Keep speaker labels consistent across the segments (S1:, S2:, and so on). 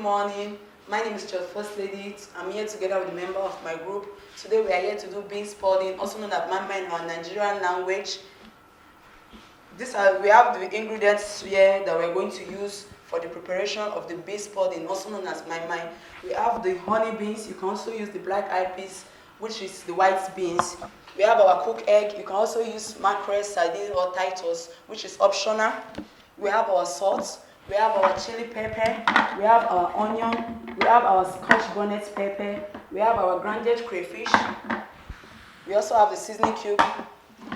S1: morning. My name is Church First Lady. I'm here together with a member of my group. Today we are here to do beans pudding, also known as mama in our Nigerian language. We have the ingredients here that we're going to use for the preparation of the beans pudding, also known as my. We have the honey beans. You can also use the black eyed peas, which is the white beans. We have our cooked egg. You can also use mackerel, sardine, or Titus, which is optional. We have our salt. We have our chili pepper. We have our onion. We have our scotch bonnet pepper. We have our grounded crayfish. We also have the seasoning cube,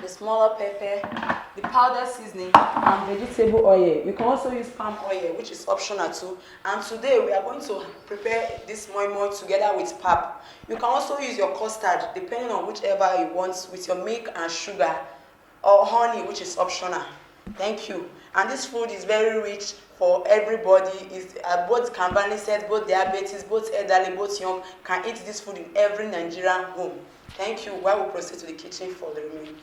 S1: the smaller pepper, the powdered seasoning, and vegetable oil. You can also use palm oil, which is optional too. And today we are going to prepare this moi moi together with pap. You can also use your custard, depending on whichever you want, with your milk and sugar, or honey, which is optional. Thank you. And this food is very rich for everybody. It's both convalescent, both diabetes, both elderly, both young can eat this food in every Nigerian home. Thank you. While we proceed to the kitchen for the remaining.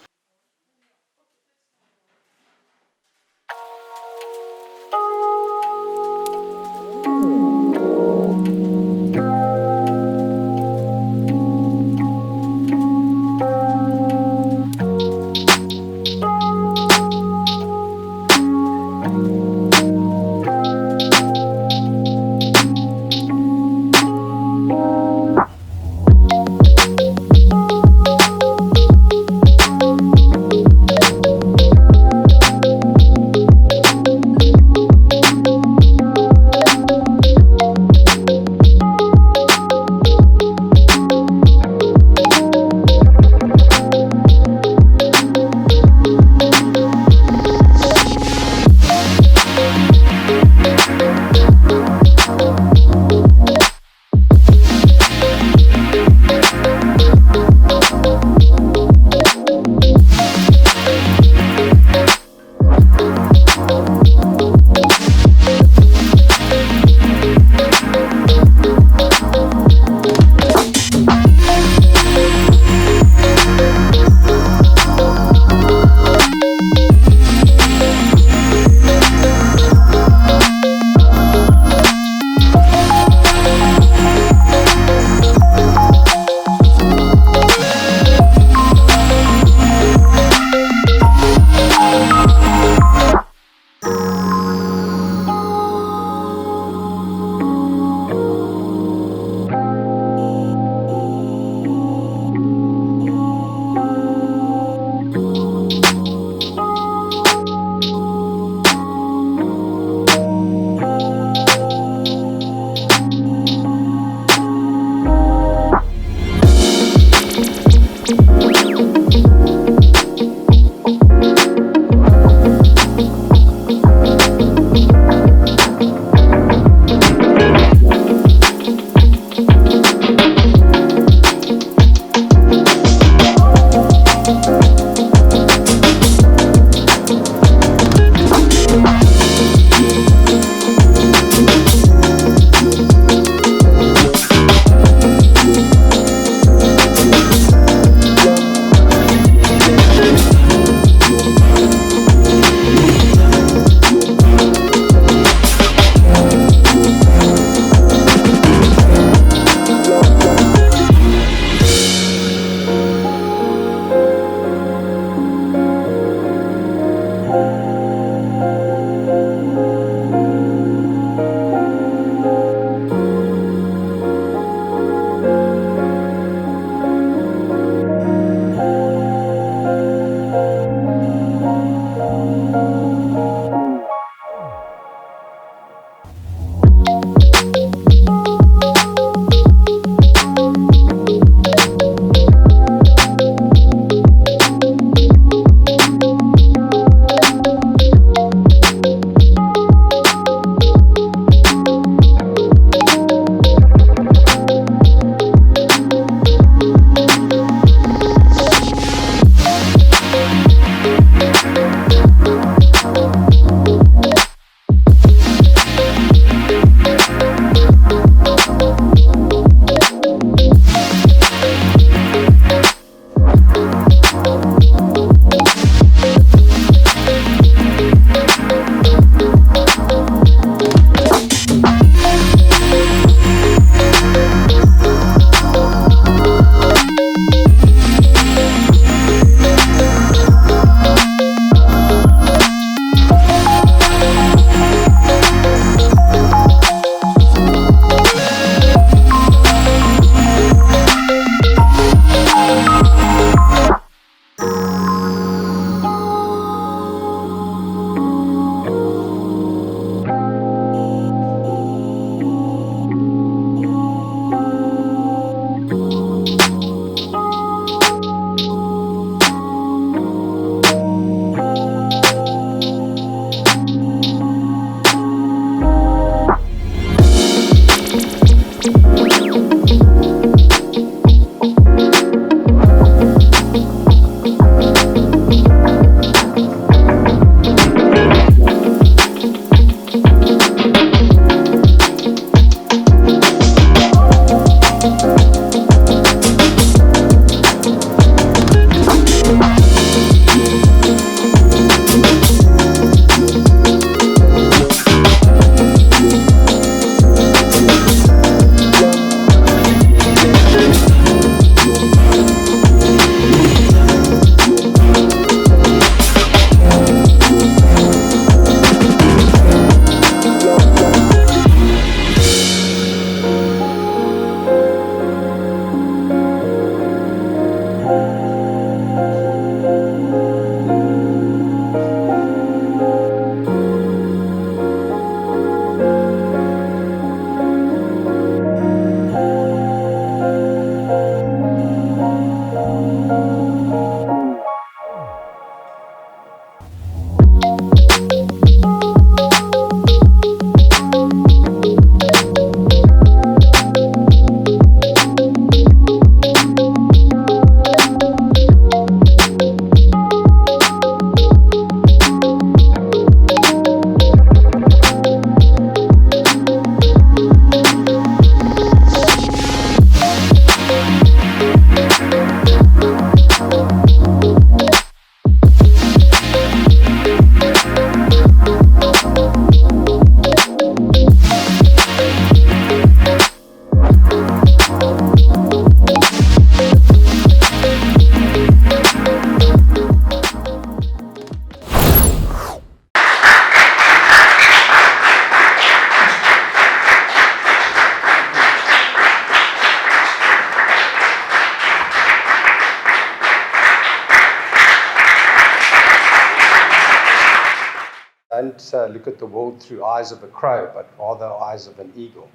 S2: don't look at the world through eyes of a crow, but rather eyes of an eagle.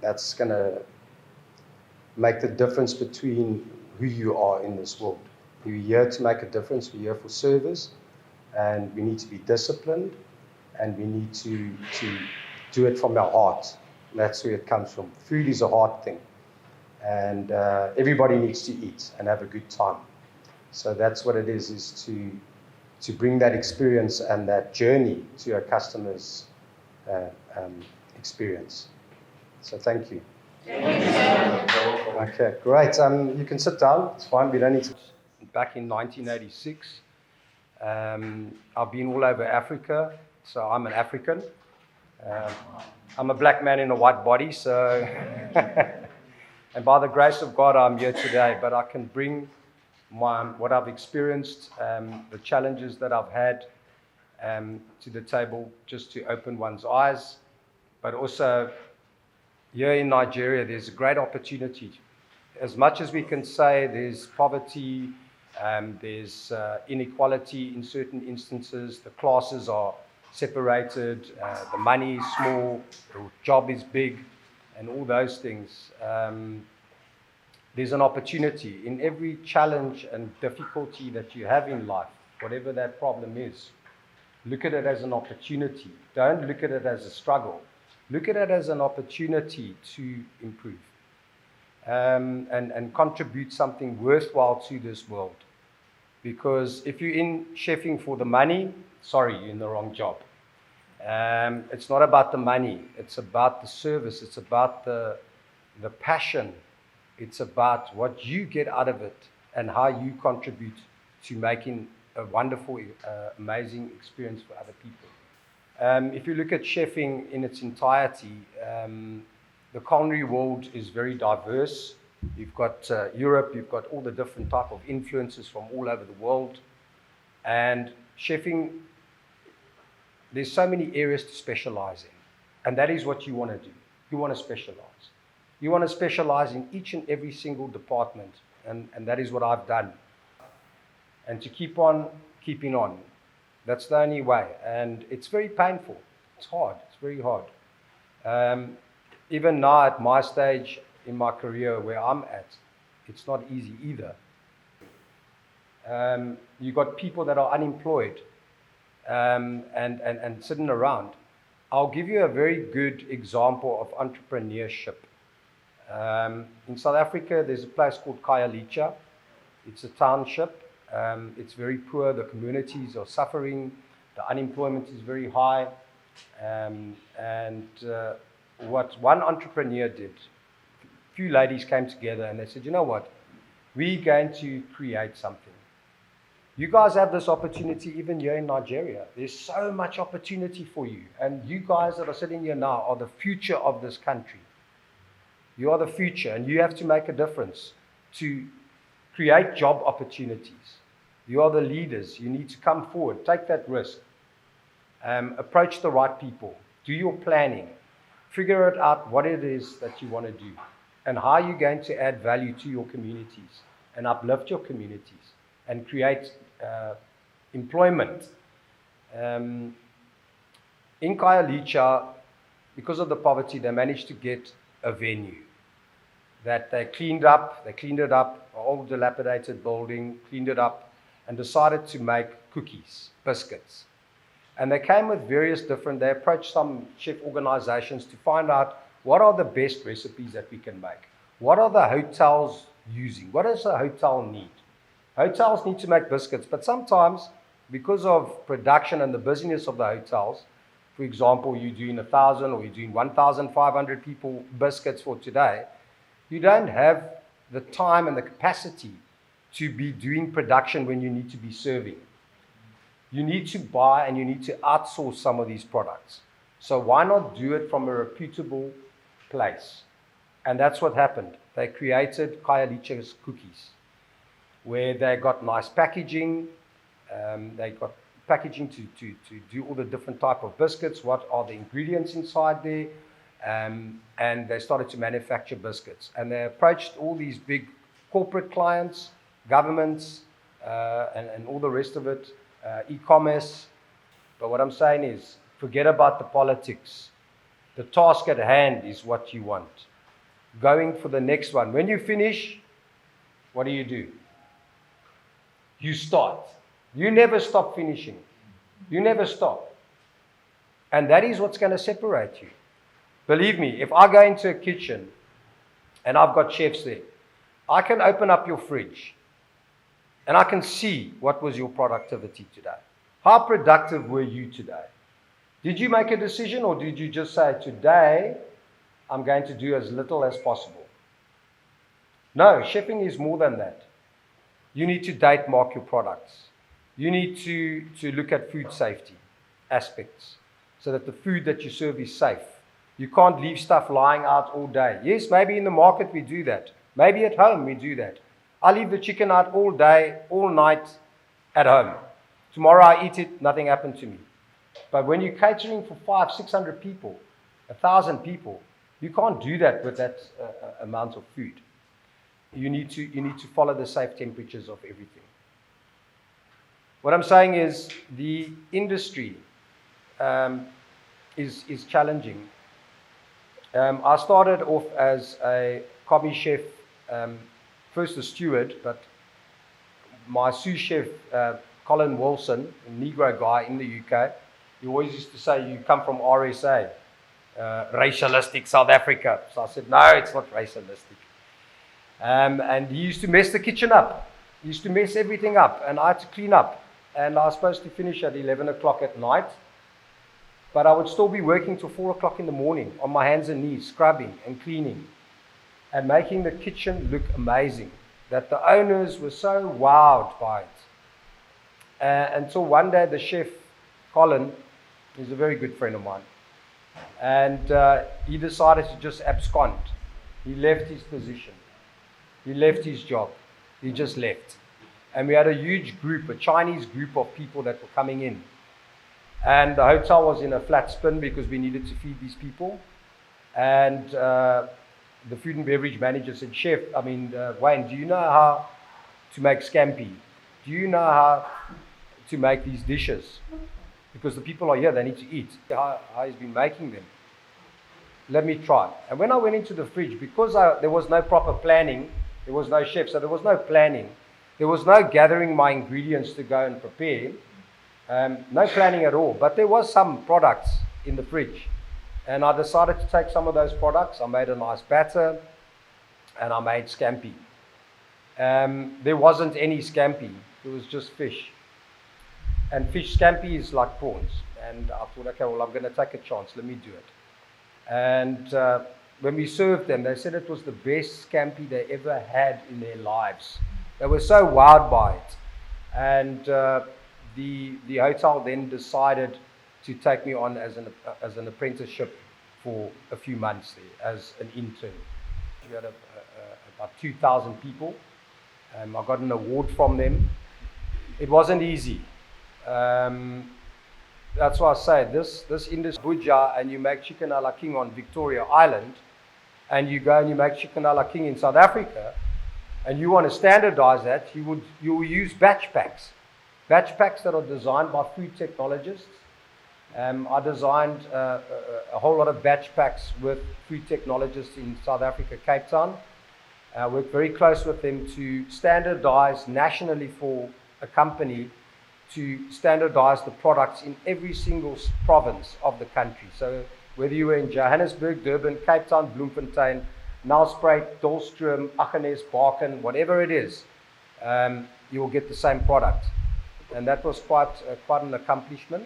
S2: That's going to make the difference between who you are in this world. We're here to make a difference. We're here for service, and we need to be disciplined, and we need to do it from our heart. That's where it comes from. Food is a heart thing, and everybody needs to eat and have a good time. So that's what it is to bring that experience and that journey to our customers' experience. So thank you. Okay, great. You can sit down. It's fine. We don't need to. Back in 1986, I've been all over Africa, so I'm an African. I'm a black man in a white body, so and by the grace of God, I'm here today. But I can bring what I've experienced, the challenges that I've had, to the table, just to open one's eyes, but also. Here in Nigeria, there's a great opportunity. As much as we can say there's poverty, there's inequality in certain instances, the classes are separated, the money is small, the job is big, and all those things. There's an opportunity in every challenge and difficulty that you have in life, whatever that problem is. Look at it as an opportunity. Don't look at it as a struggle. Look at it as an opportunity to improve and contribute something worthwhile to this world. Because if you're in chefing for the money, sorry, you're in the wrong job. It's not about the money. It's about the service. It's about the passion. It's about what you get out of it and how you contribute to making a wonderful, amazing experience for other people. If you look at chefing in its entirety, the culinary world is very diverse. You've got Europe, you've got all the different type of influences from all over the world. And chefing, there's so many areas to specialize in. And that is what you want to do. You want to specialize. You want to specialize in each and every single department. And that is what I've done. And to keep on keeping on. That's the only way. And it's very painful. It's hard. It's very hard. Even now at my stage in my career where I'm at, it's not easy either. You've got people that are unemployed and sitting around. I'll give you a very good example of entrepreneurship. In South Africa, there's a place called Khayelitsha. It's a township. It's very poor. The communities are suffering. The unemployment is very high. What one entrepreneur did, a few ladies came together and they said, you know what? We're going to create something. You guys have this opportunity even here in Nigeria. There's so much opportunity for you. And you guys that are sitting here now are the future of this country. You are the future and you have to make a difference to create job opportunities. You are the leaders. You need to come forward. Take that risk. Approach the right people. Do your planning. Figure it out what it is that you want to do and how you're going to add value to your communities and uplift your communities and create employment. In Khayelitsha, because of the poverty, they managed to get a venue that they cleaned it up, an old dilapidated building, cleaned it up, and decided to make cookies, biscuits. And they came with they approached some chef organizations to find out what are the best recipes that we can make. What are the hotels using? What does a hotel need? Hotels need to make biscuits, but sometimes, because of production and the busyness of the hotels, for example, you're doing 1,000 or you're doing 1,500 people biscuits for today, you don't have the time and the capacity to be doing production when you need to be serving. You need to buy and you need to outsource some of these products. So why not do it from a reputable place? And that's what happened. They created Khayelitsha's cookies, where they got nice packaging. They got packaging to do all the different type of biscuits. What are the ingredients inside there? And they started to manufacture biscuits. And they approached all these big corporate clients, governments, and all the rest of it, e-commerce. But what I'm saying is, forget about the politics. The task at hand is what you want. Going for the next one. When you finish, what do? You start. You never stop finishing. You never stop. And that is what's going to separate you. Believe me, if I go into a kitchen and I've got chefs there, I can open up your fridge and I can see what was your productivity today. How productive were you today? Did you make a decision, or did you just say, today I'm going to do as little as possible? No, chefing is more than that. You need to date mark your products. You need to look at food safety aspects so that the food that you serve is safe. You can't leave stuff lying out all day. Yes, maybe in the market we do that. Maybe at home we do that. I leave the chicken out all day, all night at home. Tomorrow I eat it, nothing happened to me. But when you're catering for 500, 600 people, 1,000 people, you can't do that with that amount of food. You need to follow the safe temperatures of everything. What I'm saying is the industry is challenging. I started off as a commis chef, first a steward, but my sous chef, Colin Wilson, a Negro guy in the UK, he always used to say, you come from RSA, racialistic South Africa. So I said, no, it's not racialistic. And he used to mess the kitchen up. He used to mess everything up, and I had to clean up. And I was supposed to finish at 11 o'clock at night, but I would still be working till 4 o'clock in the morning on my hands and knees, scrubbing and cleaning and making the kitchen look amazing, that the owners were so wowed by it. Until one day the chef, Colin, is a very good friend of mine, and he decided to just abscond. He left his position. He left his job. He just left. And we had a huge group, a Chinese group of people that were coming in. And the hotel was in a flat spin because we needed to feed these people. And the food and beverage manager said, Wayne, do you know how to make scampi? Do you know how to make these dishes? Because the people are here, they need to eat. How he's been making them. Let me try. And when I went into the fridge, because there was no proper planning, there was no chef, so there was no planning. There was no gathering my ingredients to go and prepare. No planning at all. But there was some products in the fridge. And I decided to take some of those products. I made a nice batter. And I made scampi. There wasn't any scampi. It was just fish. And fish scampi is like prawns. And I thought, okay, well, I'm going to take a chance. Let me do it. And when we served them, they said it was the best scampi they ever had in their lives. They were so wowed by it. And the hotel then decided to take me on as an apprenticeship for a few months there as an intern. We had about 2,000 people. I got an award from them. It wasn't easy. That's why I say this industry, Buja, and you make chicken a la king on Victoria Island, and you go and you make chicken a la king in South Africa, and you want to standardize that, you will use batch packs that are designed by food technologists. I designed a whole lot of batch packs with food technologists in South Africa, Cape Town. I worked very close with them to standardize nationally for a company to standardize the products in every single province of the country. So whether you were in Johannesburg, Durban, Cape Town, Bloemfontein, Nelspruit, Dolstrom, Aggenes, Barken, whatever it is, you will get the same product. And that was quite an accomplishment.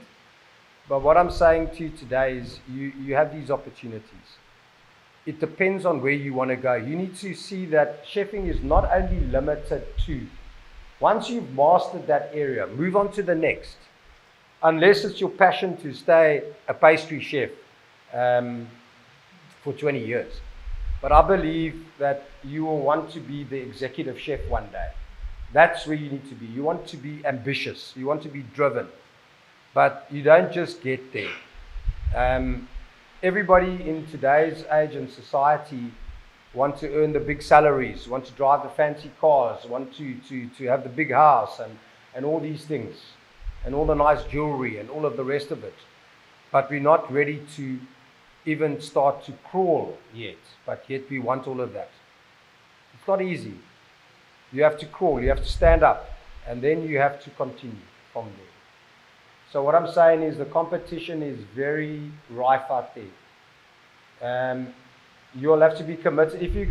S2: But what I'm saying to you today is you have these opportunities. It depends on where you want to go. You need to see that chefing is not only limited to, once you've mastered that area, move on to the next. Unless it's your passion to stay a pastry chef for 20 years. But I believe that you will want to be the executive chef one day. That's where you need to be. You want to be ambitious. You want to be driven. But you don't just get there. Everybody in today's age and society want to earn the big salaries, want to drive the fancy cars, want to have the big house and all these things. and all the nice jewelry and all of the rest of it. But we're not ready to even start to crawl yet. But yet we want all of that. It's not easy. You have to crawl, you have to stand up, and then you have to continue from there. So what I'm saying is the competition is very rife out there. You'll have to be committed. If you're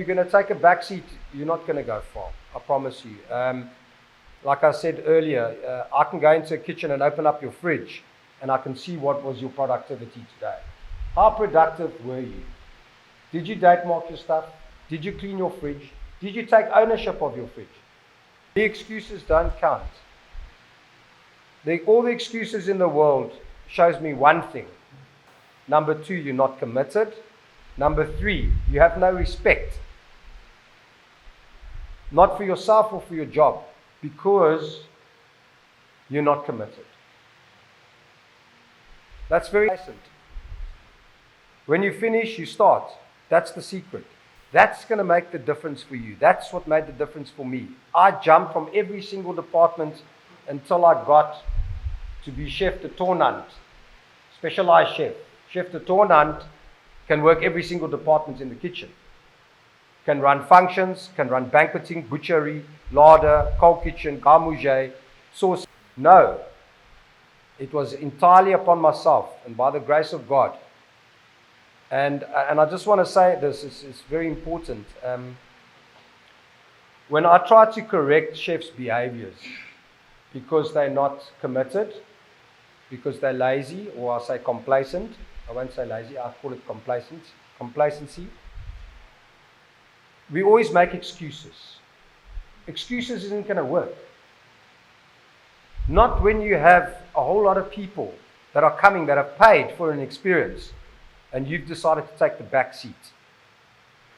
S2: gonna take a back seat, you're not gonna go far. I promise you. Like I said earlier, I can go into a kitchen and open up your fridge, and I can see what was your productivity today. How productive were you? Did you date mark your stuff? Did you clean your fridge? Did you take ownership of your fridge? The excuses don't count. All the excuses in the world shows me one thing. Number 2, you're not committed. Number 3, you have no respect. Not for yourself or for your job, because you're not committed. That's very important. When you finish, you start. That's the secret. That's going to make the difference for you. That's what made the difference for me. I jumped from every single department until I got to be chef de tournant, specialized chef. Chef de tournant can work every single department in the kitchen. Can run functions, can run banqueting, butchery, larder, cold kitchen, garde-manger, sauce. No. It was entirely upon myself and by the grace of God. And I just want to say this, it's very important. When I try to correct chefs' behaviors because they're not committed, because they're lazy, or I say complacent, I won't say lazy, I call it complacency. We always make excuses. Excuses isn't going to work. Not when you have a whole lot of people that are coming that have paid for an experience and you've decided to take the back seat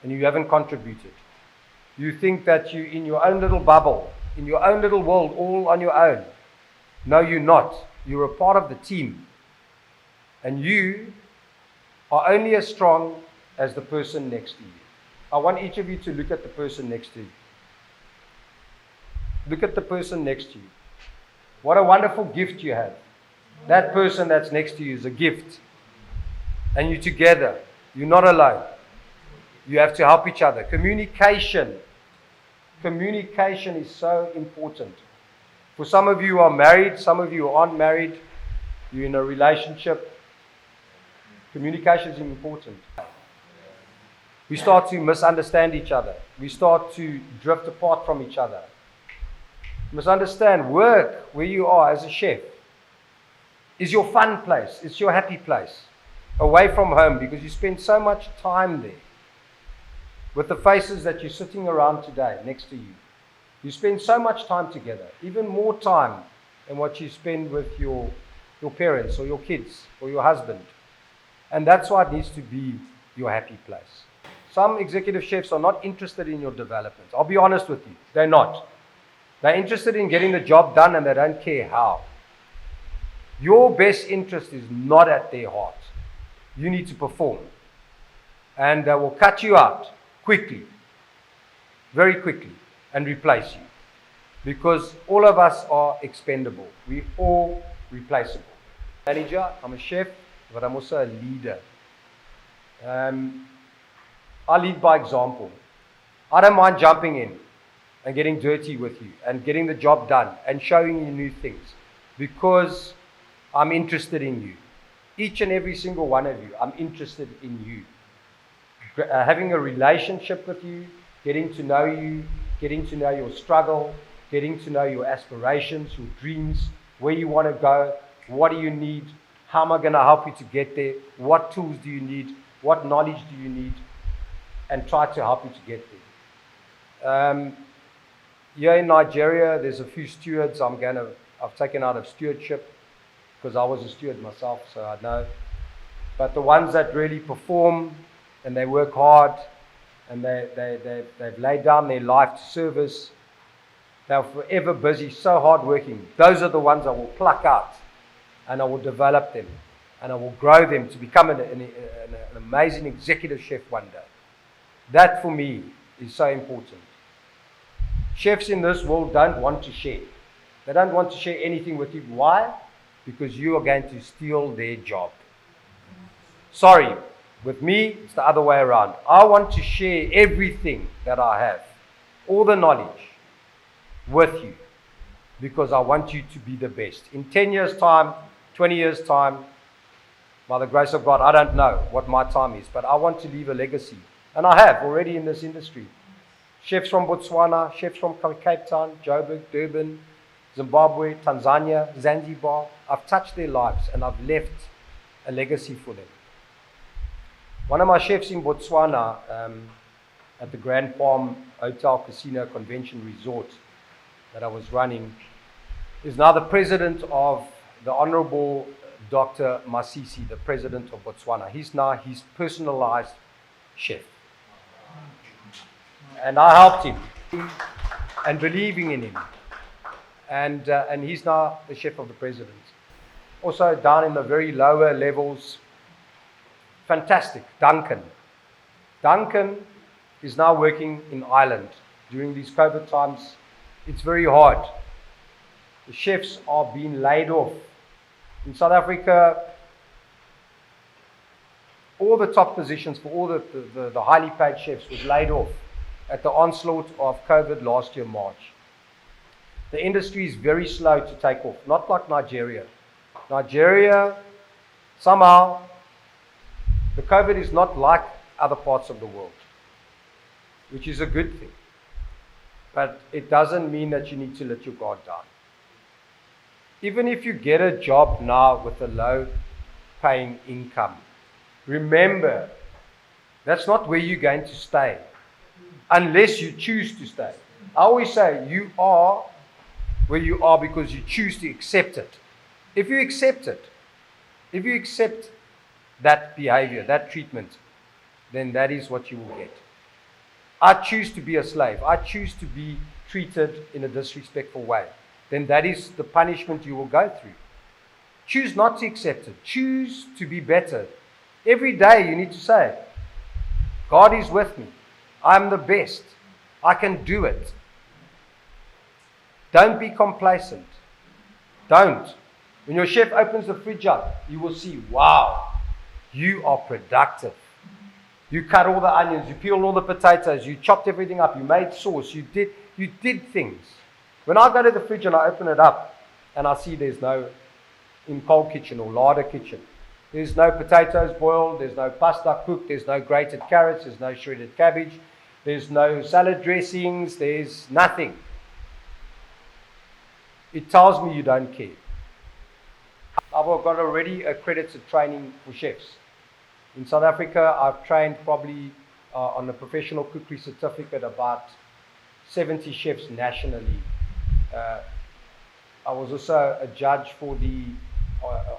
S2: and you haven't contributed. You think that you're in your own little bubble, in your own little world, all on your own. No, you're not. You're a part of the team. And you are only as strong as the person next to you. I want each of you to look at the person next to you. Look at the person next to you. What a wonderful gift you have. That person that's next to you is a gift. And you're together. You're not alone. You have to help each other. Communication. Communication is so important. For some of you who are married, some of you who aren't married, you're in a relationship. Communication is important. We start to misunderstand each other. We start to drift apart from each other. You must understand, work where you are as a chef is your fun place. It's your happy place. Away from home, because you spend so much time there with the faces that you're sitting around today next to you. You spend so much time together, even more time than what you spend with your parents or your kids or your husband. And that's why it needs to be your happy place. Some executive chefs are not interested in your development. I'll be honest with you. They're not. They're interested in getting the job done and they don't care how. Your best interest is not at their heart. You need to perform. And they will cut you out quickly, very quickly, and replace you. Because all of us are expendable. We're all replaceable. Manager, I'm a chef, but I'm also a leader. I lead by example. I don't mind jumping in and getting dirty with you and getting the job done and showing you new things because I'm interested in you. Each and every single one of you, I'm interested in you. Having a relationship with you, getting to know you, getting to know your struggle, getting to know your aspirations, your dreams, where you want to go, what do you need, how am I going to help you to get there, what tools do you need, what knowledge do you need, and try to help you to get there. Here in Nigeria, there's a few stewards I've taken out of stewardship because I was a steward myself, so I know. But the ones that really perform and they work hard and they've laid down their life to service, they're forever busy, so hard working. Those are the ones I will pluck out and I will develop them and I will grow them to become an amazing executive chef one day. That for me is so important. Chefs in this world don't want to share. They don't want to share anything with you. Why? Because you are going to steal their job. Sorry, with me, it's the other way around. I want to share everything that I have, all the knowledge, with you, because I want you to be the best. In 10 years' time, 20 years' time, by the grace of God, I don't know what my time is, but I want to leave a legacy. And I have already in this industry. Chefs from Botswana, chefs from Cape Town, Joburg, Durban, Zimbabwe, Tanzania, Zanzibar. I've touched their lives and I've left a legacy for them. One of my chefs in Botswana, at the Grand Palm Hotel Casino Convention Resort that I was running, is now the president of the Honorable Dr. Masisi, the president of Botswana. He's now his personalized chef. And I helped him and believing in him. And he's now the chef of the president. Also down in the very lower levels, fantastic, Duncan. Duncan is now working in Ireland. During these COVID times, it's very hard. The chefs are being laid off. In South Africa, all the top positions for all the highly paid chefs was laid off at the onslaught of COVID last year, March. The industry is very slow to take off, not like Nigeria. Nigeria, somehow, the COVID is not like other parts of the world, which is a good thing. But it doesn't mean that you need to let your guard down. Even if you get a job now with a low paying income, remember, that's not where you're going to stay, unless you choose to stay. I always say, you are where you are because you choose to accept it. If you accept it, if you accept that behavior, that treatment, then that is what you will get. I choose to be a slave. I choose to be treated in a disrespectful way. Then that is the punishment you will go through. Choose not to accept it. Choose to be better. Every day you need to say, God is with me. I'm the best. I can do it. Don't be complacent. Don't. When your chef opens the fridge up, you will see, wow, you are productive. You cut all the onions, you peeled all the potatoes, you chopped everything up, you made sauce, you did things. When I go to the fridge and I open it up and I see there's no, in cold kitchen or larder kitchen, there's no potatoes boiled, there's no pasta cooked, there's no grated carrots, there's no shredded cabbage, there's no salad dressings, there's nothing. It tells me you don't care. I've got already accredited training for chefs. In South Africa, I've trained probably on a professional cookery certificate about 70 chefs nationally. I was also a judge for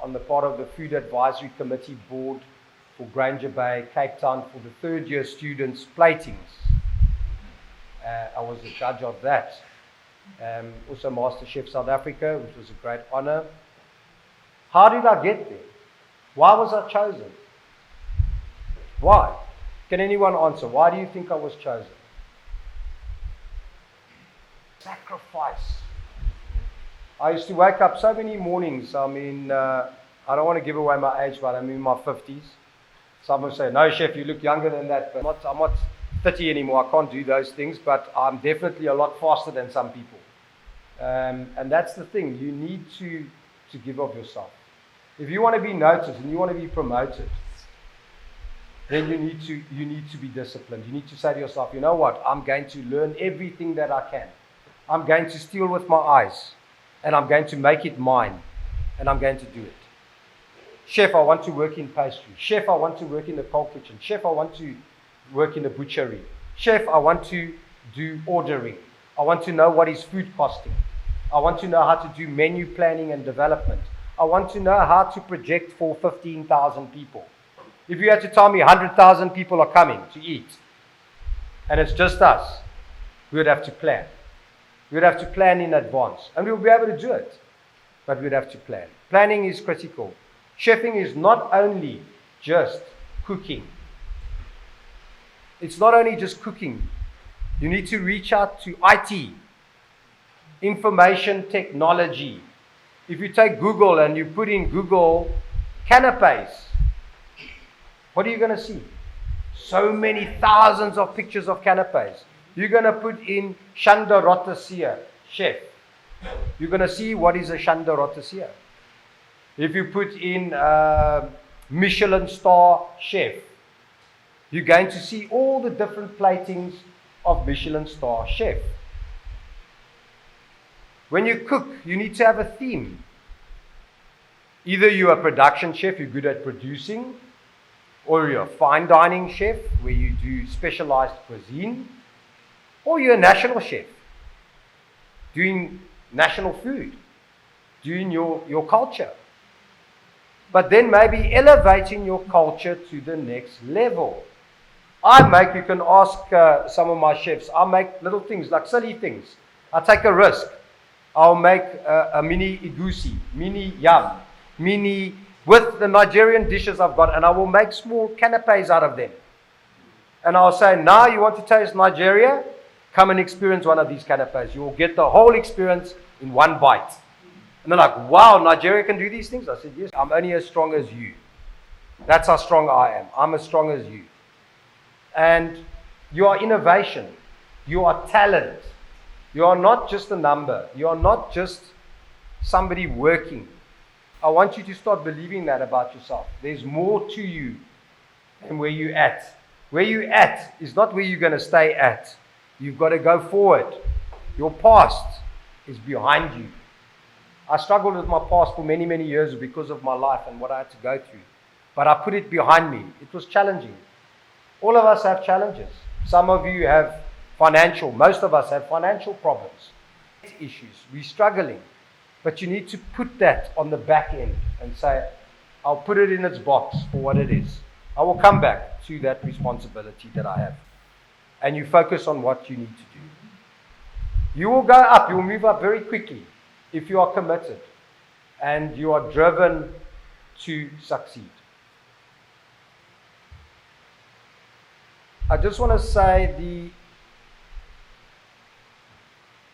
S2: on the part of the Food Advisory Committee Board for Granger Bay, Cape Town, for the third year students' platings. I was a judge of that. Also Master Chef South Africa, which was a great honor. How did I get there? Why was I chosen? Why? Can anyone answer? Why do you think I was chosen? Sacrifice. I used to wake up so many mornings. I mean, I don't want to give away my age, but I'm in my 50s. Someone say, no, chef, you look younger than that. But I'm not 30 anymore. I can't do those things, but I'm definitely a lot faster than some people. And that's the thing. You need to give of yourself. If you want to be noticed and you want to be promoted, then you need to be disciplined. You need to say to yourself, you know what? I'm going to learn everything that I can. I'm going to steal with my eyes, and I'm going to make it mine, and I'm going to do it. Chef, I want to work in pastry. Chef, I want to work in the cold kitchen. Chef, I want to work in the butchery. Chef, I want to do ordering. I want to know what is food costing. I want to know how to do menu planning and development. I want to know how to project for 15,000 people. If you had to tell me 100,000 people are coming to eat, and it's just us, we would have to plan. We would have to plan in advance. And we will be able to do it, but we'd have to plan. Planning is critical. Chefing is not only just cooking. It's not only just cooking. You need to reach out to IT. information technology. If you take Google and you put in Google canapes, what are you going to see? So many thousands of pictures of canapes. You're going to put in Shanda Rotasia, chef. You're going to see what is a Shanda Rotasia. If you put in Michelin star chef, you're going to see all the different platings of Michelin star chef. When you cook, you need to have a theme. Either you're a production chef, you're good at producing, or you're a fine dining chef where you do specialized cuisine, or you're a national chef doing national food, doing your culture. But then maybe elevating your culture to the next level. You can ask some of my chefs, I make little things, like silly things. I take a risk. I'll make a mini igusi, mini yam, mini, with the Nigerian dishes I've got, and I will make small canapes out of them. And I'll say, now you want to taste Nigeria? Come and experience one of these canapes. You will get the whole experience in one bite. And they're like, wow, Nigeria can do these things? I said, yes, I'm only as strong as you. That's how strong I am. I'm as strong as you. And you are innovation. You are talent. You are not just a number. You are not just somebody working. I want you to start believing that about yourself. There's more to you than where you're at. Where you're at is not where you're going to stay at. You've got to go forward. Your past is behind you. I struggled with my past for many, many years because of my life and what I had to go through. But I put it behind me. It was challenging. All of us have challenges. Some of you have most of us have financial problems, issues. We're struggling. But you need to put that on the back end and say, I'll put it in its box for what it is. I will come back to that responsibility that I have. And you focus on what you need to do. You will go up, you will move up very quickly if you are committed and you are driven to succeed. I just want to say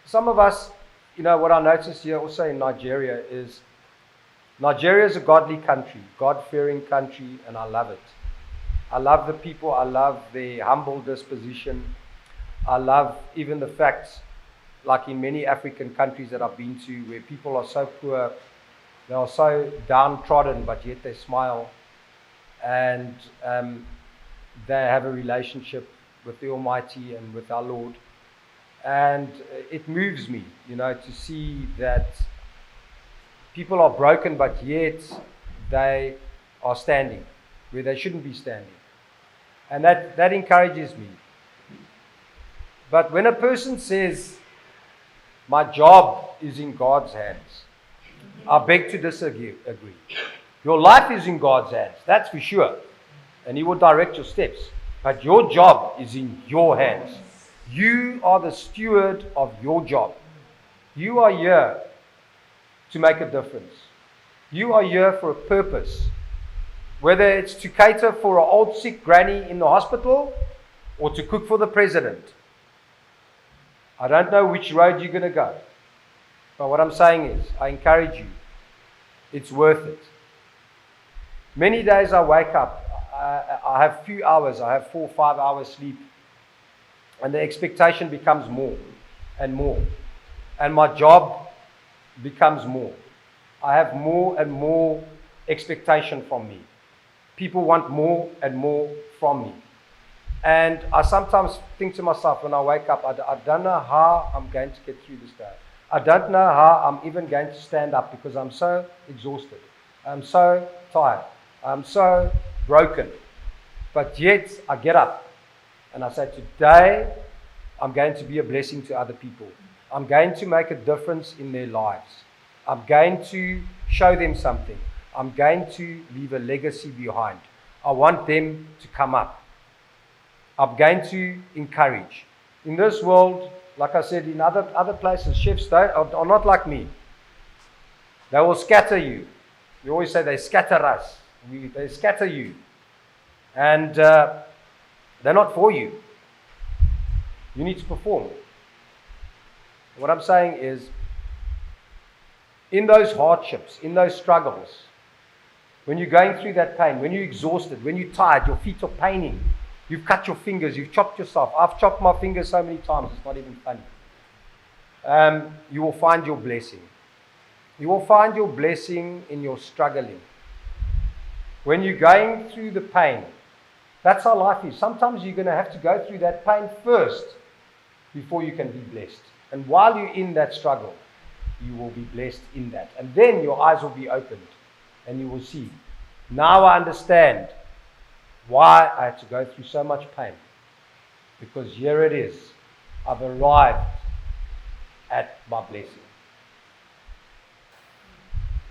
S2: some of us, what I notice here also in Nigeria is a godly country, God-fearing country, and I love it. I love the people. I love their humble disposition. I love even the fact, like in many African countries that I've been to, where people are so poor, they are so downtrodden, but yet they smile, and they have a relationship with the Almighty and with our Lord. And it moves me, to see that people are broken, but yet they are standing where they shouldn't be standing. And that encourages me. But when a person says, my job is in God's hands, I beg to disagree. Your life is in God's hands, that's for sure. And He will direct your steps. But your job is in your hands. You are the steward of your job. You are here to make a difference. You are here for a purpose. Whether it's to cater for an old sick granny in the hospital or to cook for the president. I don't know which road you're going to go. But what I'm saying is, I encourage you. It's worth it. Many days I wake up, I have few hours, I have 4 or 5 hours sleep. And the expectation becomes more and more. And my job becomes more. I have more and more expectation from me. People want more and more from me. And I sometimes think to myself when I wake up, I don't know how I'm going to get through this day. I don't know how I'm even going to stand up because I'm so exhausted. I'm so tired. I'm so broken. But yet I get up. And I say, today, I'm going to be a blessing to other people. I'm going to make a difference in their lives. I'm going to show them something. I'm going to leave a legacy behind. I want them to come up. I'm going to encourage. In this world, like I said, in other places, chefs are not like me. They will scatter you. We always say they scatter us. They scatter you. And they're not for you. You need to perform. What I'm saying is, in those hardships, in those struggles, when you're going through that pain, when you're exhausted, when you're tired, your feet are paining, you've cut your fingers, you've chopped yourself. I've chopped my fingers so many times, it's not even funny. You will find your blessing. You will find your blessing in your struggling. When you're going through the pain, that's how life is. Sometimes you're going to have to go through that pain first before you can be blessed. And while you're in that struggle, you will be blessed in that. And then your eyes will be opened and you will see. Now I understand why I had to go through so much pain. Because here it is. I've arrived at my blessing.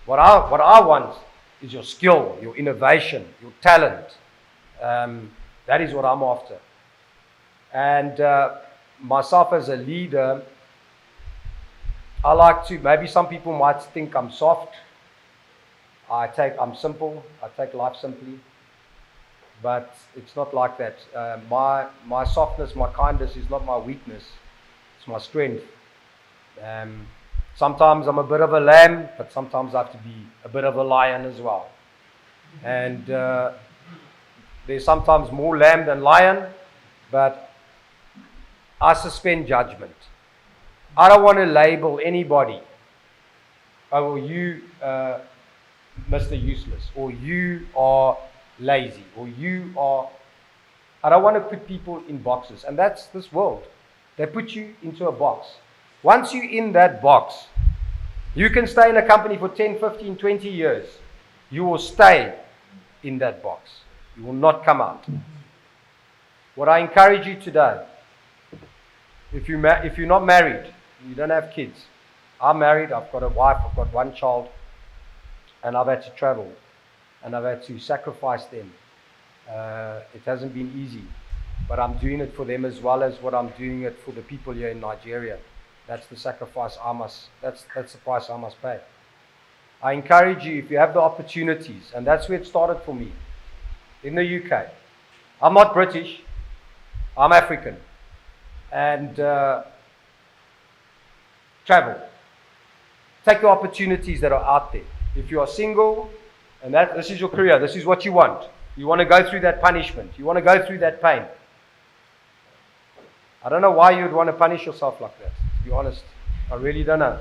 S2: What I want is your skill, your innovation, your talent. That is what I'm after. And myself as a leader, I like to, maybe some people might think I'm soft. I'm simple. I take life simply. But it's not like that. My softness, my kindness is not my weakness. It's my strength. Sometimes I'm a bit of a lamb, but sometimes I have to be a bit of a lion as well. And there's sometimes more lamb than lion, but I suspend judgment. I don't want to label anybody. Oh, well, you, Mr. Useless, or you are lazy, or you are... I don't want to put people in boxes. And that's this world. They put you into a box. Once you're in that box, you can stay in a company for 10, 15, 20 years. You will stay in that box. You will not come out. What I encourage you today, if you're not married, you don't have kids. I'm married, I've got a wife, I've got one child, and I've had to travel, and I've had to sacrifice them. It hasn't been easy, but I'm doing it for them as well as what I'm doing it for the people here in Nigeria. That's the sacrifice that's the price I must pay. I encourage you, if you have the opportunities, and that's where it started for me, in the UK. I'm not British, I'm African. And travel. Take the opportunities that are out there. If you are single, and this is your career, this is what you want. You want to go through that punishment. You want to go through that pain. I don't know why you would want to punish yourself like that, to be honest. I really don't know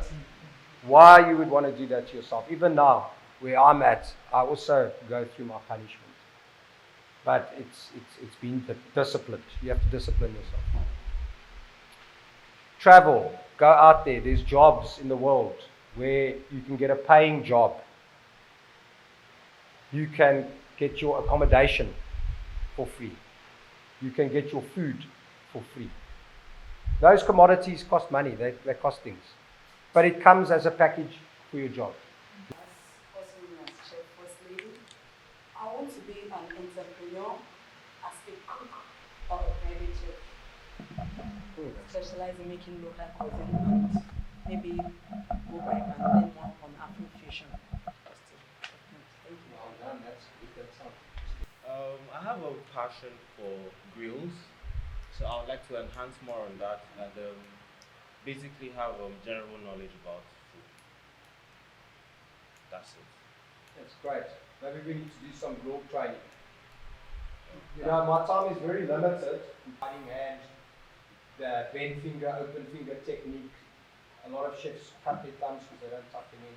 S2: why you would want to do that to yourself. Even now, where I'm at, I also go through my punishment. But it's been disciplined. You have to discipline yourself. Travel. Go out there. There's jobs in the world where you can get a paying job. You can get your accommodation for free. You can get your food for free. Those commodities cost money. They cost things. But it comes as a package for your job.
S1: Also known as Chef First Lady, I want to be an entrepreneur as a cook or a private chef. Specialize in making local cuisine and maybe go back and learn more on Afro fusion. Thank you.
S2: Well done. That's good. That sounds.
S3: I have a passion for grills, so I would like to enhance more on that and basically have general knowledge about food. That's it.
S2: That's great. Maybe we need to do some grill training. You know, my time is very limited. Cutting hand, the bend finger, open finger technique. A lot of chefs cut their thumbs because they don't tuck them in.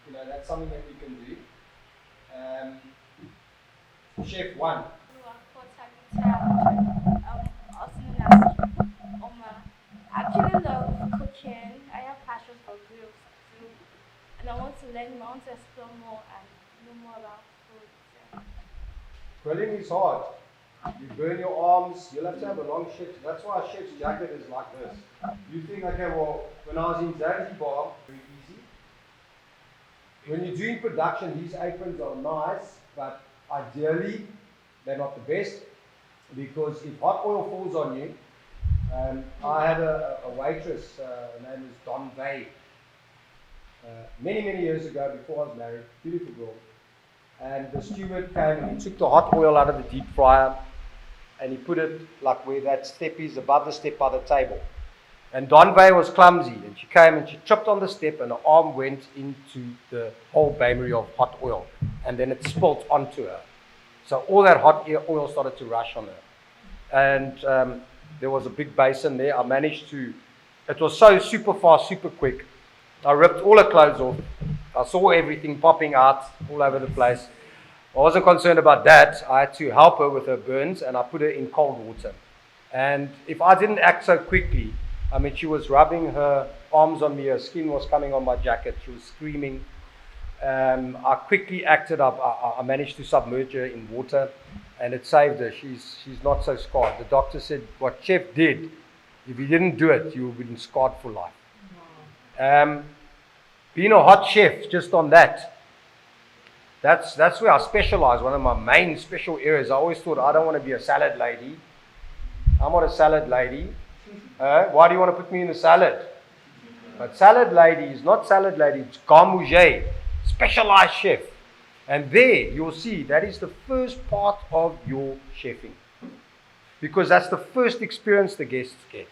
S2: You know, that's something that we can do. Chef 1.
S4: Also known as Oma. I actually love cooking. I have passion for grills too. And I want to learn more, I want to explore more and know more about food. So.
S2: Grilling is hard. You burn your arms, you'll have to have a long chef. That's why a chef's jacket is like this. You think, okay, well, when I was in Zanzibar, very easy. When you're doing production, these aprons are nice, but ideally, they're not the best. Because if hot oil falls on you, I had a waitress, her name is Don Bay, many years ago before I was married, beautiful girl. And the steward came and he took the hot oil out of the deep fryer and he put it like where that step is, above the step by the table. And Donvey was clumsy, and she came and she tripped on the step, and her arm went into the whole bamery of hot oil, and then it spilled onto her. So all that hot oil started to rush on her. And there was a big basin there. I managed to, it was so super fast, super quick. I ripped all her clothes off. I saw everything popping out all over the place. I wasn't concerned about that. I had to help her with her burns, and I put her in cold water. And if I didn't act so quickly, I mean, she was rubbing her arms on me, her skin was coming on my jacket, she was screaming. I quickly acted up. I managed to submerge her in water, and it saved her. She's not so scarred. The doctor said what Chef did, if he didn't do it, you would have been scarred for life. Being a hot chef, just on that, that's where I specialize. One of my main special areas. I always thought I don't want to be a salad lady. I'm not a salad lady. Why do you want to put me in a salad? But salad lady is not salad lady, it's garde specialized chef. And there you'll see that is the first part of your chefing. Because that's the first experience the guests get.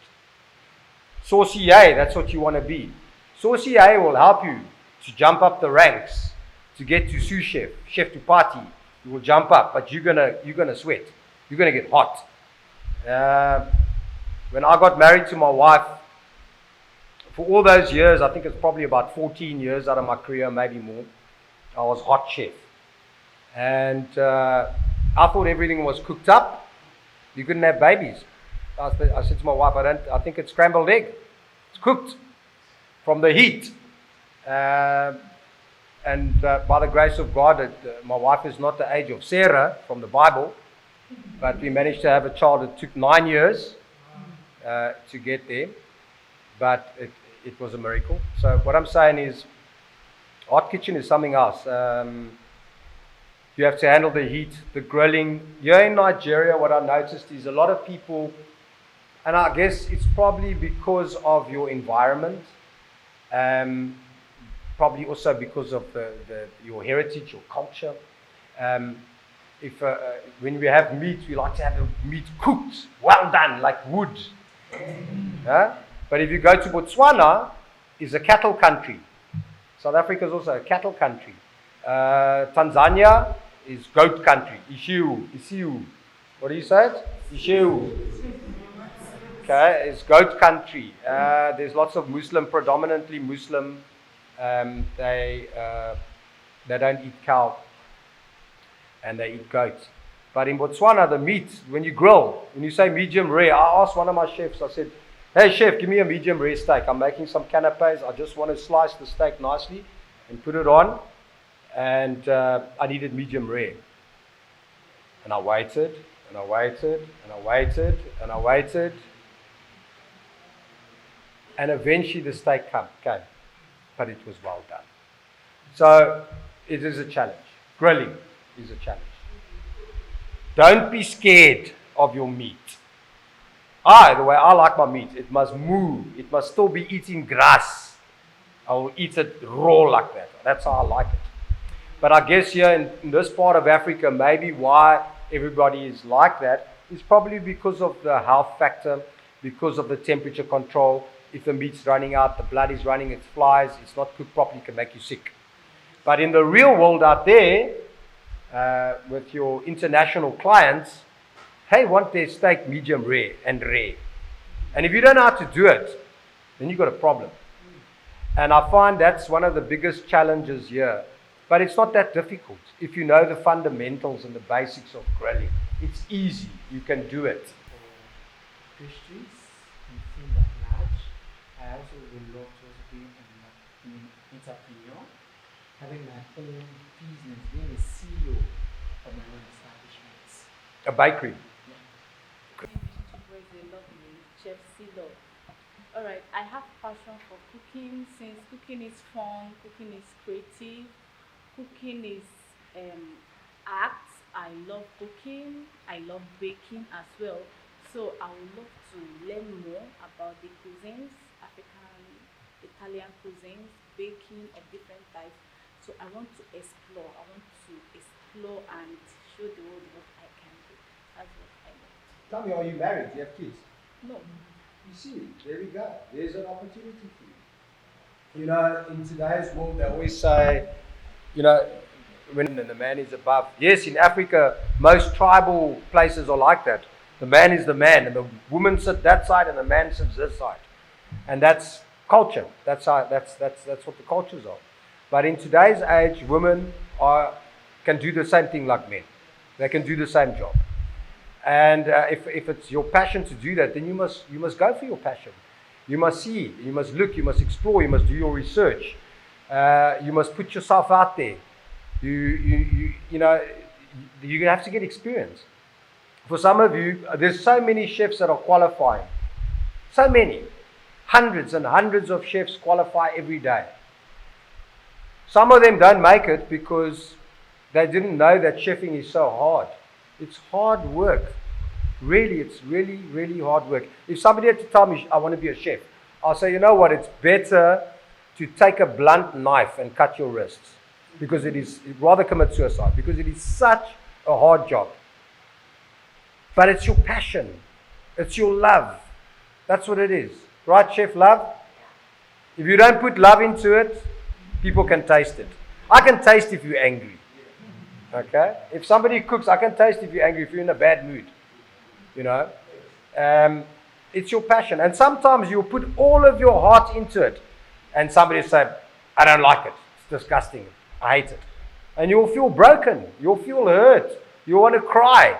S2: Saucier, that's what you want to be. Saucier will help you to jump up the ranks, to get to sous chef, chef de partie. You will jump up, but you're gonna sweat. You're gonna get hot. When I got married to my wife, for all those years, I think it's probably about 14 years out of my career, maybe more, I was hot chef. And I thought everything was cooked up. You couldn't have babies. I said to my wife, I think it's scrambled egg. It's cooked from the heat. And by the grace of God, my wife is not the age of Sarah from the Bible, but we managed to have a child. It took 9 years to get there, but it was a miracle. So what I'm saying is, hot kitchen is something else. You have to handle the heat, the grilling. Here in Nigeria, what I noticed is a lot of people, and I guess it's probably because of your environment, probably also because of your heritage, your culture. When we have meat, we like to have the meat cooked, well done, like wood. But if you go to Botswana, it's a cattle country. South Africa is also a cattle country. Tanzania is goat country. Isiu. What do you say it? Isiu. Okay, it's goat country. There's lots of Muslim, predominantly Muslim. They don't eat cow, and they eat goat. But in Botswana, the meat, when you grill, when you say medium rare, I asked one of my chefs, I said, hey chef, give me a medium rare steak. I'm making some canapes. I just want to slice the steak nicely and put it on. And I needed medium rare. And I waited, and I waited, and I waited, and I waited. And eventually the steak came. But it was well done. So it is a challenge. Grilling is a challenge. Don't be scared of your meat. The way I like my meat, it must move. It must still be eating grass. I will eat it raw like that. That's how I like it. But I guess here in this part of Africa, maybe why everybody is like that is probably because of the health factor, because of the temperature control. If the meat's running out, the blood is running, it flies, it's not cooked properly, it can make you sick. But in the real world out there, with your international clients, they want their steak medium rare and rare. And if you don't know how to do it, then you've got a problem. And I find that's one of the biggest challenges here. But it's not that difficult. If you know the fundamentals and the basics of grilling, it's easy. You can do it.
S5: For pastries and food at large, I also would love to be an entrepreneur, having my own business, being a CEO of my own establishments.
S2: A bakery.
S4: Chef Silo. Alright, I have passion for cooking since cooking is fun, cooking is creative, cooking is art. I love cooking, I love baking as well. So I would love to learn more about the cuisines, African, Italian cuisines, baking of different types. So I want to explore. And show the world what I can do. That's what I want.
S2: Tell me, are you married? Do you have kids?
S4: No.
S2: You see, there we go. There's an opportunity for you. You know, in today's world, they always say, you know, when the man is above. Yes, in Africa, most tribal places are like that. The man is the man, and the woman sits that side, and the man sits this side, and that's culture. That's what the cultures are. But in today's age, women can do the same thing like men. They can do the same job. And if it's your passion to do that, then you must go for your passion. You must see, you must look, you must explore, you must do your research. You must put yourself out there. You know, you have to get experience. For some of you, there's so many chefs that are qualifying. So many. Hundreds and hundreds of chefs qualify every day. Some of them don't make it because they didn't know that chefing is so hard. It's hard work. Really, it's really, really hard work. If somebody had to tell me, I want to be a chef, I'll say, you know what, it's better to take a blunt knife and cut your wrists. Because you'd rather commit suicide. Because it is such a hard job. But it's your passion. It's your love. That's what it is. Right, Chef Love? If you don't put love into it, people can taste it. I can taste if you're angry. Okay? If somebody cooks, I can taste if you're angry, if you're in a bad mood. You know? It's your passion. And sometimes you'll put all of your heart into it. And somebody will say, I don't like it. It's disgusting. I hate it. And you'll feel broken. You'll feel hurt. You'll want to cry.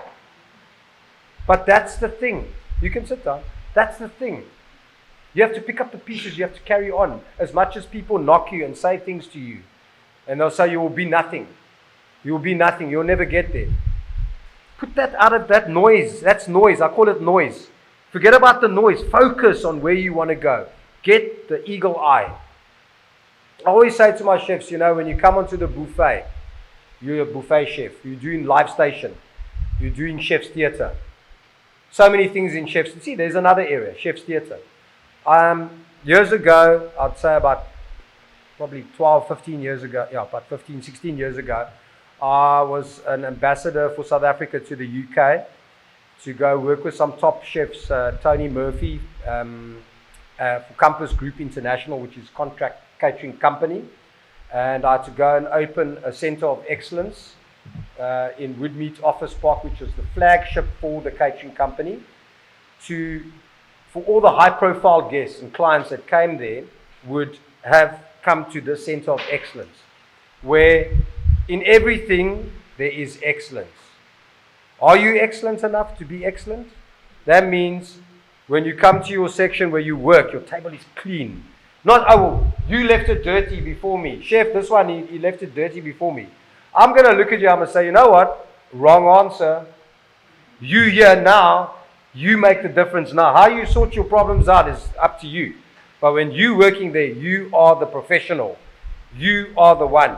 S2: But that's the thing. You can sit down. That's the thing. You have to pick up the pieces. You have to carry on. As much as people knock you and say things to you. And they'll say you will be nothing. You will be nothing. You'll never get there. Put that out of that noise. That's noise. I call it noise. Forget about the noise. Focus on where you want to go. Get the eagle eye. I always say to my chefs, you know, when you come onto the buffet, you're a buffet chef. You're doing live station. You're doing chef's theatre. So many things in chef's. See, there's another area, chef's theatre. Years ago, I'd say about probably 12, 15 years ago, about 15, 16 years ago, I was an ambassador for South Africa to the UK to go work with some top chefs, Tony Murphy, for Compass Group International, which is contract catering company. And I had to go and open a center of excellence in Woodmead Office Park, which was the flagship for the catering company, for all the high-profile guests and clients that came there would have come to the center of excellence, where in everything there is excellence. Are you excellent enough to be excellent? That means when you come to your section where you work, your table is clean. Not, oh, you left it dirty before me. Chef, this one, he left it dirty before me. I'm going to look at you, I'm going to say, you know what? Wrong answer. You here now, you make the difference now. How you sort your problems out is up to you. But when you're working there, you are the professional. You are the one.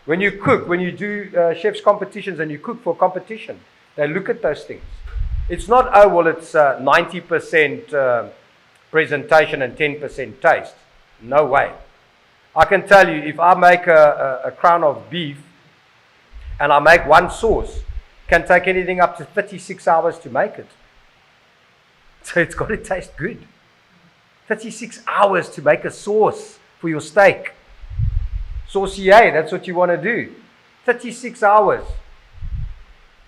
S2: When you cook, when you do chef's competitions and you cook for competition, they look at those things. It's not, oh, well, it's 90% presentation and 10% taste. No way. I can tell you, if I make a crown of beef and I make one sauce, it can take anything up to 36 hours to make it. So it's got to taste good. 36 hours to make a sauce for your steak. Saucier, that's what you want to do. 36 hours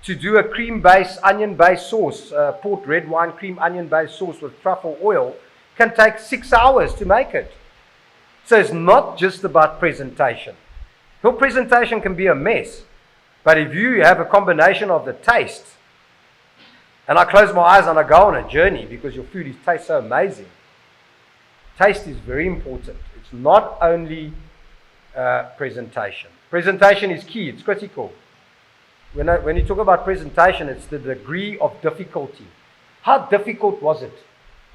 S2: to do a cream-based, onion-based sauce, port red wine cream onion-based sauce with truffle oil, can take 6 hours to make it. So it's not just about presentation. Your presentation can be a mess, but if you have a combination of the taste, and I close my eyes and I go on a journey because your food tastes so amazing. Taste is very important. It's not only presentation. Presentation is key. It's critical. When you talk about presentation, it's the degree of difficulty. How difficult was it?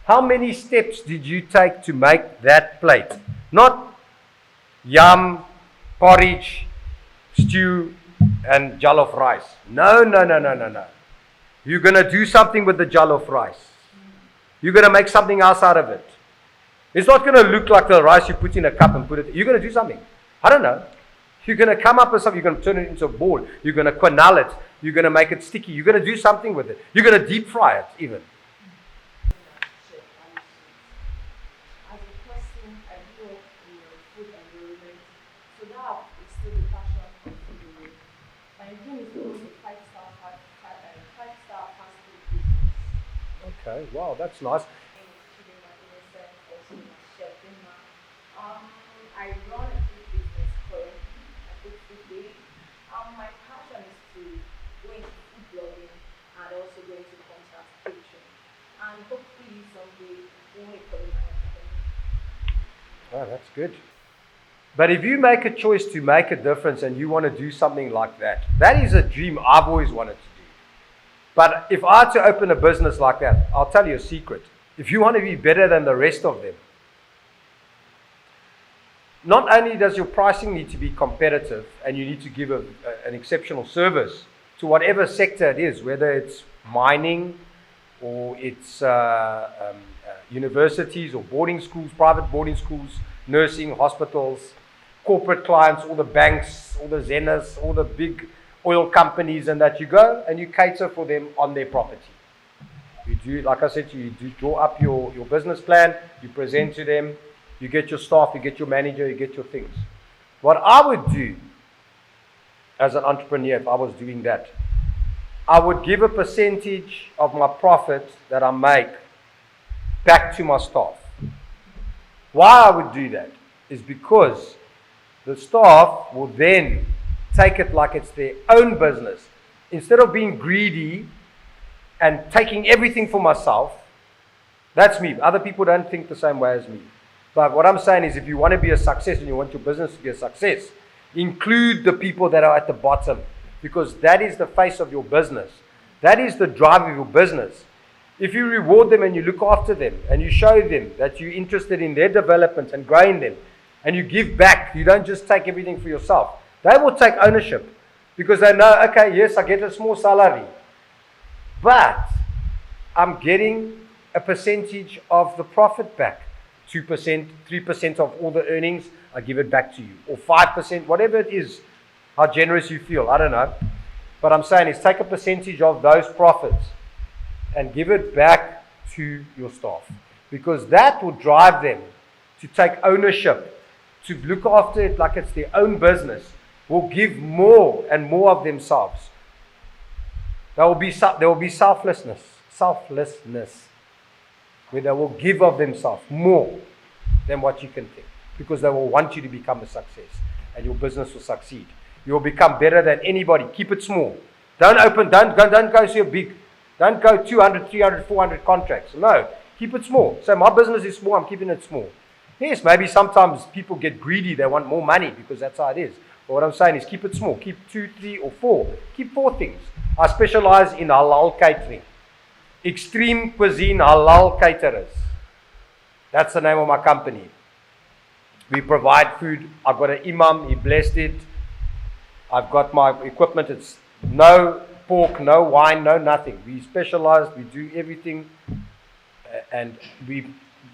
S2: How many steps did you take to make that plate? Not yam, porridge, stew, and jollof rice. No. You're going to do something with the jollof rice. You're going to make something else out of it. It's not going to look like the rice you put in a cup and put it. You're going to do something. I don't know. You're going to come up with something. You're going to turn it into a ball. You're going to quenelle it. You're going to make it sticky. You're going to do something with it. You're going to deep fry it even. Okay, wow, that's nice.
S6: I run a food business currently. I cook food daily. My passion is to go into food blogging and also go into contract catering. And hopefully someday own a culinary academy.
S2: Oh, that's good. But if you make a choice to make a difference and you want to do something like that, that is a dream I've always wanted to do. But if I had to open a business like that, I'll tell you a secret. If you want to be better than the rest of them, not only does your pricing need to be competitive and you need to give an exceptional service to whatever sector it is, whether it's mining or it's universities or boarding schools, private boarding schools, nursing, hospitals, corporate clients, all the banks, all the Zenas, all the big oil companies, and that you go and you cater for them on their property. You do, like I said to you, you do draw up your business plan, you present to them, you get your staff, you get your manager, you get your things. What I would do as an entrepreneur, if I was doing that, I would give a percentage of my profit that I make back to my staff. Why I would do that is because the staff will then take it like it's their own business. Instead of being greedy and taking everything for myself, that's me. Other people don't think the same way as me. But what I'm saying is, if you want to be a success and you want your business to be a success, include the people that are at the bottom, because that is the face of your business. That is the drive of your business. If you reward them and you look after them and you show them that you're interested in their development and growing them, and you give back, you don't just take everything for yourself. They will take ownership because they know, okay, yes, I get a small salary, but I'm getting a percentage of the profit back. 2%, 3% of all the earnings, I give it back to you. Or 5%, whatever it is, how generous you feel, I don't know. But I'm saying is take a percentage of those profits and give it back to your staff. Because that will drive them to take ownership, to look after it like it's their own business, will give more and more of themselves. There will be selflessness, where they will give of themselves more than what you can think, because they will want you to become a success and your business will succeed. You will become better than anybody. Keep it small. Don't go so big. Don't go 200, 300, 400 contracts. No, keep it small. So my business is small, I'm keeping it small. Yes, maybe sometimes people get greedy, they want more money because that's how it is. But what I'm saying is keep it small. Keep 2, 3 or 4. Keep 4 things. I specialize in halal catering. Extreme Cuisine Halal Caterers. That's the name of my company. We provide food. I've got an imam, he blessed it. I've got my equipment. It's no pork, no wine, no nothing. We specialize, we do everything, and we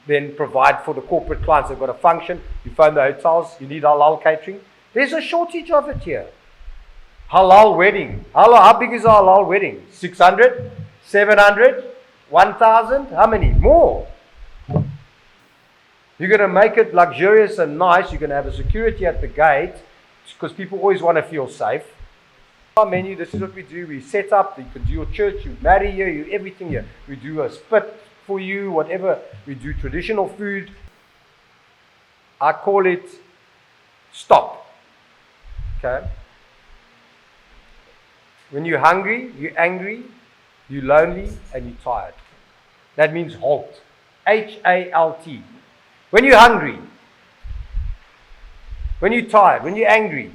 S2: then provide for the corporate clients. They've got a function. You phone the hotels, you need halal catering. There's a shortage of it here. Halal wedding. How big is a halal wedding? 600? 700, 1,000, how many? More. You're going to make it luxurious and nice. You're going to have a security at the gate because people always want to feel safe. Our menu, this is what we do. We set up, you can do your church, you marry here, you everything here. We do a spit for you, whatever. We do traditional food. I call it stop. Okay? When you're hungry, you're angry, you're lonely, and you're tired. That means halt. HALT. When you're hungry, when you're tired, when you're angry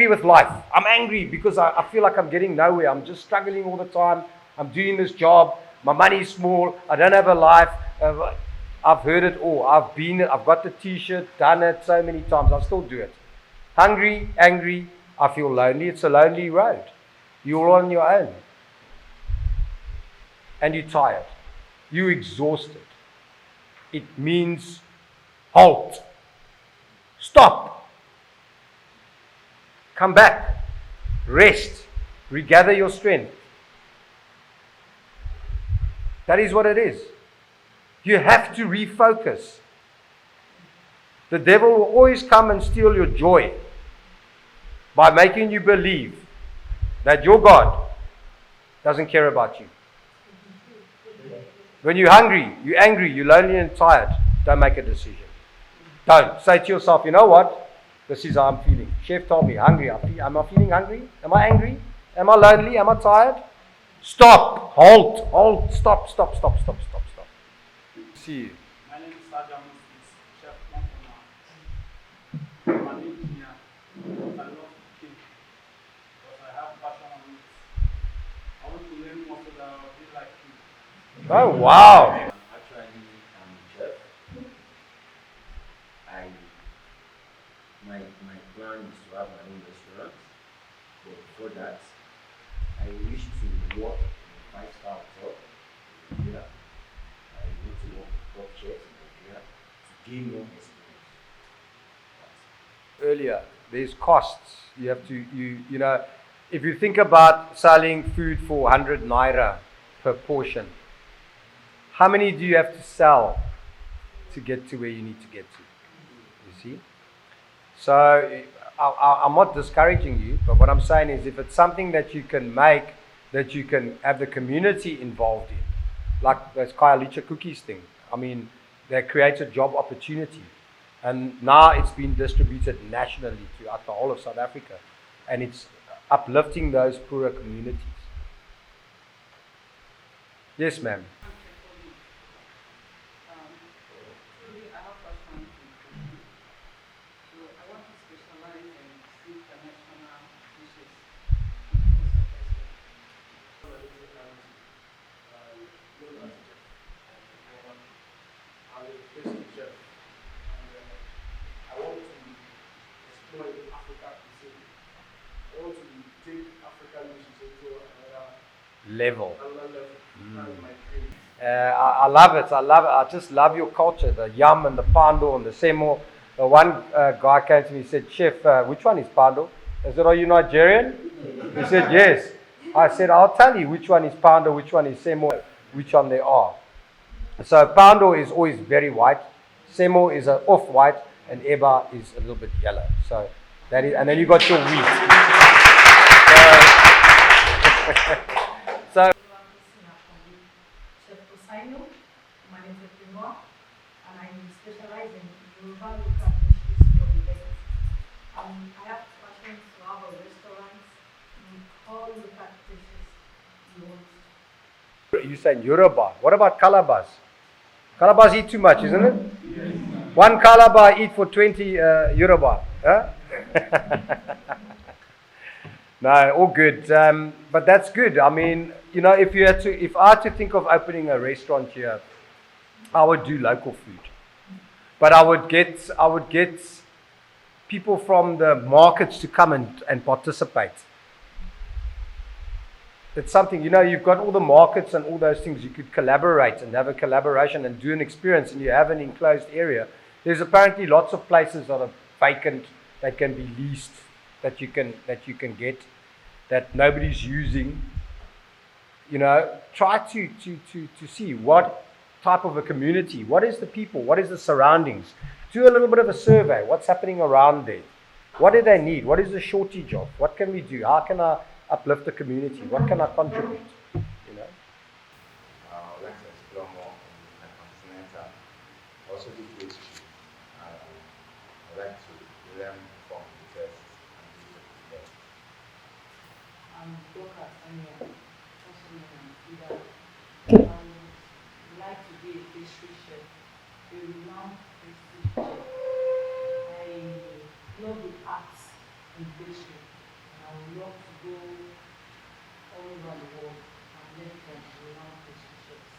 S2: with life. I'm angry because I feel like I'm getting nowhere. I'm just struggling all the time. I'm doing this job. My money's small. I don't have a life. I've heard it all. I've got the t-shirt, done it so many times. I still do it. Hungry, angry, I feel lonely. It's a lonely road. You're on your own. And you're tired. You're exhausted. It means halt. Stop. Come back. Rest. Regather your strength. That is what it is. You have to refocus. The devil will always come and steal your joy by making you believe that your God doesn't care about you. When you're hungry, you're angry, you're lonely and tired, don't make a decision. Don't. Say to yourself, you know what? This is how I'm feeling. Chef told me, hungry. Am I feeling hungry? Am I angry? Am I lonely? Am I tired? Stop. Halt. Stop. See you.
S7: My name is Adam. It's Chef Montana. I'm an engineer. I love cooking because I have passion on it. I want to learn more so that I'll be like you.
S2: Oh, wow.
S8: Actually, I'm a chef. My plan is to have my own restaurant. But before that, I wish to work in a five-star hotel in Nigeria. I want to work with top chefs in Nigeria to gain more experience.
S2: Earlier, there's costs. You have to, you know, if you think about selling food for 100 naira per portion, how many do you have to sell to get to where you need to get to? You see? So I'm not discouraging you, but what I'm saying is if it's something that you can make, that you can have the community involved in, like this Kaya Licha cookies thing. I mean, they create a job opportunity. And now it's been distributed nationally throughout the whole of South Africa. And it's uplifting those poorer communities. Yes, ma'am.
S9: Truly, I have passion in cooking. So I want to specialize in international dishes in most of
S7: I'm a pastry chef, and I want to explore the Africa cuisine. I want to take African dishes into
S2: Level.
S7: another level. That's my dream.
S2: I love it. I just love your culture. The yam and the pando and the semo. The one guy came to me and said, Chef, which one is pando? I said, are you Nigerian? He said, yes. I said, I'll tell you which one is pando, which one is semo, which one they are. So pando is always very white. Semo is an off-white, and eba is a little bit yellow. So that is, and then you got your wheat. So
S9: Chef Osaino, I'm an entrepreneur, and I specialize in Yoruba local dishes for the best. I have passion to have a restaurant with all local dishes you want.
S2: you're saying Yoruba. What about Calabas? Calabas eat too much, isn't it? Yes. One Calabar eat for 20 Yoruba. Huh? No, all good. But that's good. I mean, you know, if I had to think of opening a restaurant here, I would do local food. But I would get people from the markets to come and participate. It's something, you know, you've got all the markets and all those things. You could collaborate and have a collaboration and do an experience, and you have an enclosed area. There's apparently lots of places that are vacant that can be leased, that you can get, that nobody's using. You know, try to see what type of a community, what is the people, what is the surroundings. Do a little bit of a survey. What's happening around there? What do they need? What is the shortage of? What can we do? How can I uplift the community? What can I contribute? You know.
S10: I'd like to explore more in the continental. Also do pastry. I'd like to learn from the best and do the best.
S9: I'm Doka Sanya, also known as Ida. I would like to be a pastry chef, a renowned pastry chef. I love the arts in pastry, and I would love to go all over the world and learn from renowned pastry chefs.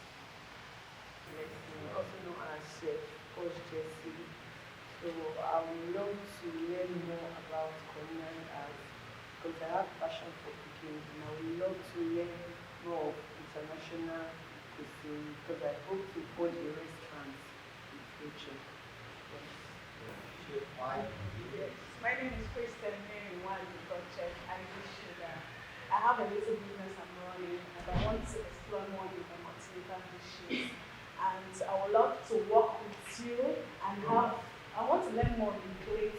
S11: Also known as Chef Coach Jesse. So I would love to learn more about culinary arts because I have passion for cooking, and I would love to learn more of international cuisine because I hope to own a restaurant in the future.
S12: Yes. My name is Kristen Mary, one of the chef and sugar. I have a little business I'm running, and I want to explore more in the continental dishes. And I would love to work with you and I want to learn more in plating,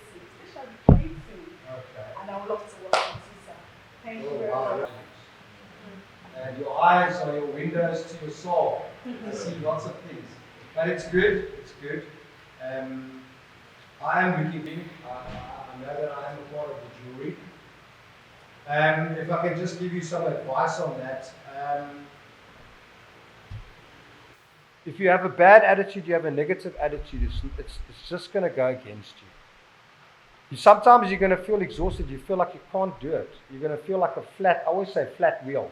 S12: especially plating.
S2: Okay.
S12: And I would love to work with you, sir. Thank you very much.
S2: And your eyes are your windows to your soul. I see lots of things. But it's good, it's good. I am looking, I know that I am a part of the jury. If I can just give you some advice on that. If you have a bad attitude, you have a negative attitude, it's just going to go against you. Sometimes you're going to feel exhausted, you feel like you can't do it. You're going to feel like I always say flat wheel,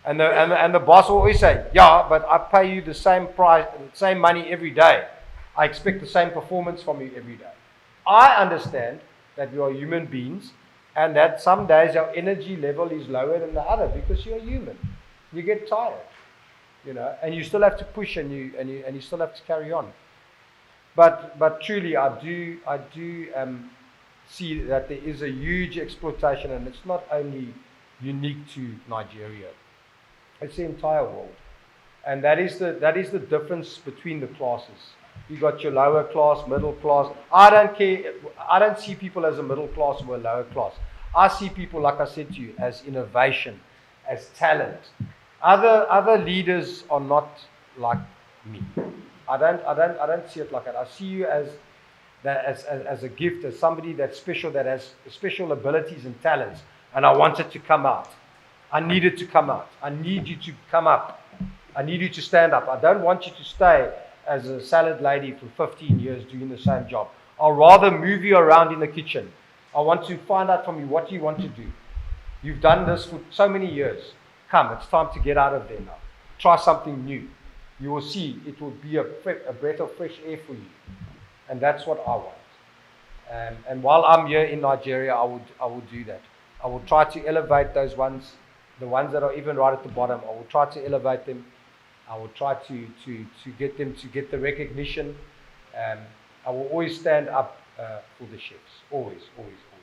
S2: And the boss will always say, yeah, but I pay you the same price, the same money every day. I expect the same performance from you every day. I understand that we are human beings and that some days our energy level is lower than the other because you're human. You get tired, and you still have to push and you still have to carry on. But truly, I do see that there is a huge exploitation, and it's not only unique to Nigeria. It's the entire world. And that is the difference between the classes. You got your lower class, middle class. I don't care. I don't see people as a middle class or a lower class. I see people, like I said to you, as innovation, as talent. Other leaders are not like me. I don't see it like that. I see you as a gift, as somebody that's special, that has special abilities and talents. And I want it to come out. I need it to come out. I need you to come up. I need you to stand up. I don't want you to stay as a salad lady for 15 years doing the same job. I'll rather move you around in the kitchen. I want to find out from you what you want to do. You've done this for so many years. Come, it's time to get out of there now. Try something new. You will see it will be a breath of fresh air for you. And that's what I want. And while I'm here in Nigeria, I will do that. I will try to elevate those ones, the ones that are even right at the bottom. I will try to elevate them. I will try to get them to get the recognition. I will always stand up for the chefs. Always, always, always.